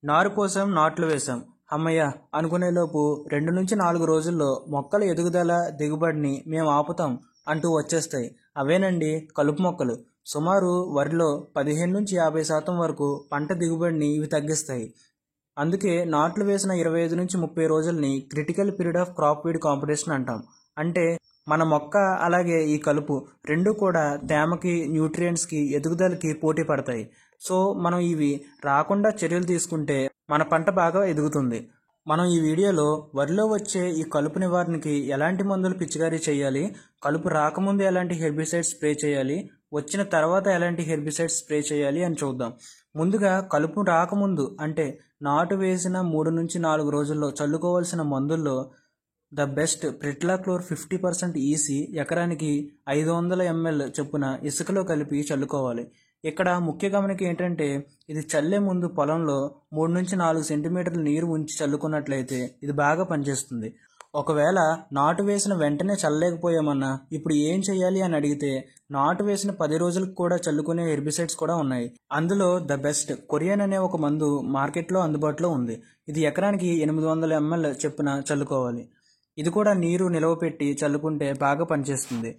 నారు పోసాం, నాట్లు వేశాం, అమ్మయ్య అనుకునేలోపు 2-4 రోజుల్లో మొక్కల ఎదుగుదల, దిగుబడిని మేము ఆపుతాం అంటూ వచ్చేస్తాయి. అవేనండి కలుపు మొక్కలు. సుమారు వరిలో 15-50% వరకు పంట దిగుబడిని ఇవి తగ్గిస్తాయి. అందుకే నాట్లు వేసిన 25-30 రోజుల్ని critical period of crop weed competition అంటాం. అంటే మన మొక్క అలాగే ఈ కలుపు రెండూ కూడా తేమకి, న్యూట్రియంట్స్కి, ఎదుగుదలకి పోటీ పడతాయి. సో మనం ఇవి రాకుండా చర్యలు తీసుకుంటే మన పంట బాగా ఎదుగుతుంది. మనం ఈ వీడియోలో వరిలో వచ్చే ఈ కలుపు నివారణకి ఎలాంటి మందులు పిచికారీ చేయాలి, కలుపు రాకముందు ఎలాంటి హెర్బిసైడ్స్ స్ప్రే చేయాలి, వచ్చిన తర్వాత ఎలాంటి హెర్బిసైడ్స్ స్ప్రే చేయాలి అని చూద్దాం. ముందుగా కలుపు రాకముందు అంటే నాటు వేసిన 3-4 రోజుల్లో చల్లుకోవాల్సిన మందుల్లో ద బెస్ట్ ప్రిట్లాక్లోర్ 50% ఈసీ ఎకరానికి 500 ml చొప్పున ఇసుకలో కలిపి చల్లుకోవాలి. ఇక్కడ ముఖ్య గమనిక ఏంటంటే ఇది చల్లే ముందు పొలంలో 3-4 సెంటీమీటర్ల నీరు ఉంచి చల్లుకున్నట్లయితే ఇది బాగా పనిచేస్తుంది. ఒకవేళ నాటు వేసిన వెంటనే చల్లలేకపోయామన్నా ఇప్పుడు ఏం చేయాలి అని అడిగితే నాటు వేసిన 10 రోజులకు కూడా చల్లుకునే హెర్బిసైడ్స్ కూడా ఉన్నాయి. అందులో ద బెస్ట్ కొరియన్ అనే ఒక మందు మార్కెట్లో అందుబాటులో ఉంది. ఇది ఎకరానికి 800 ml చొప్పున చల్లుకోవాలి. ఇది కూడా నీరు నిలవ పెట్టి చల్లుకుంటే బాగా పనిచేస్తుంది.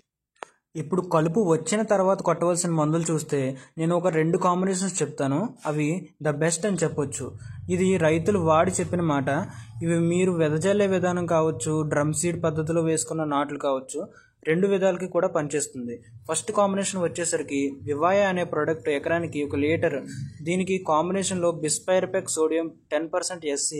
ఇప్పుడు కలుపు వచ్చిన తర్వాత కొట్టవలసిన మందులు చూస్తే నేను ఒక 2 కాంబినేషన్స్ చెప్తాను. అవి ద బెస్ట్ అని చెప్పొచ్చు. ఇది రైతులు వాడి చెప్పిన మాట. ఇవి మీరు వెదజల్లే విధానం కావచ్చు, డ్రమ్ సీడ్ పద్ధతిలో వేసుకున్న నాట్లు కావచ్చు, 2 విధాలకి కూడా పనిచేస్తుంది. ఫస్ట్ కాంబినేషన్ వచ్చేసరికి వివాయా అనే ప్రోడక్ట్ ఎకరానికి 1 లీటర్. దీనికి కాంబినేషన్లో బిస్పైర్పెక్ సోడియం 10% SC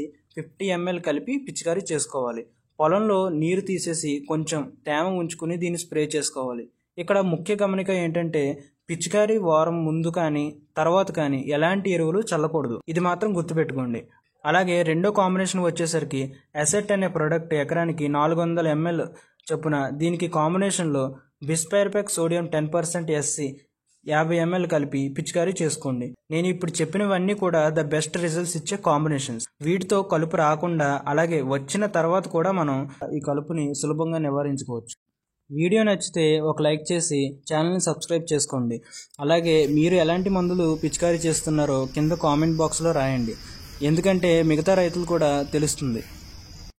50 ml కలిపి పిచికారీ చేసుకోవాలి. పొలంలో నీరు తీసేసి కొంచెం తేమ ఉంచుకుని దీన్ని స్ప్రే చేసుకోవాలి. ఇక్కడ ముఖ్య గమనిక ఏంటంటే పిచికారీ వారం ముందు కానీ తర్వాత కానీ ఎలాంటి ఎరువులు చల్లకూడదు. ఇది మాత్రం గుర్తుపెట్టుకోండి. అలాగే రెండో కాంబినేషన్ వచ్చేసరికి అసెట్ అనే ప్రోడక్ట్ ఎకరానికి 400 ml చొప్పున. దీనికి కాంబినేషన్లో బిస్పైర్పెక్ సోడియం 10% SC 50 ml కలిపి పిచికారీ చేసుకోండి. నేను ఇప్పుడు చెప్పినవన్నీ కూడా ద బెస్ట్ రిజల్ట్స్ ఇచ్చే కాంబినేషన్స్. వీటితో కలుపు రాకుండా అలాగే వచ్చిన తర్వాత కూడా మనం ఈ కలుపుని సులభంగా నివారించుకోవచ్చు. వీడియో నచ్చితే ఒక లైక్ చేసి ఛానల్ని సబ్స్క్రైబ్ చేసుకోండి. అలాగే మీరు ఎలాంటి మందులు పిచికారీ చేస్తున్నారో కింద కామెంట్ బాక్స్లో రాయండి. ఎందుకంటే మిగతా రైతులు కూడా తెలుస్తుంది.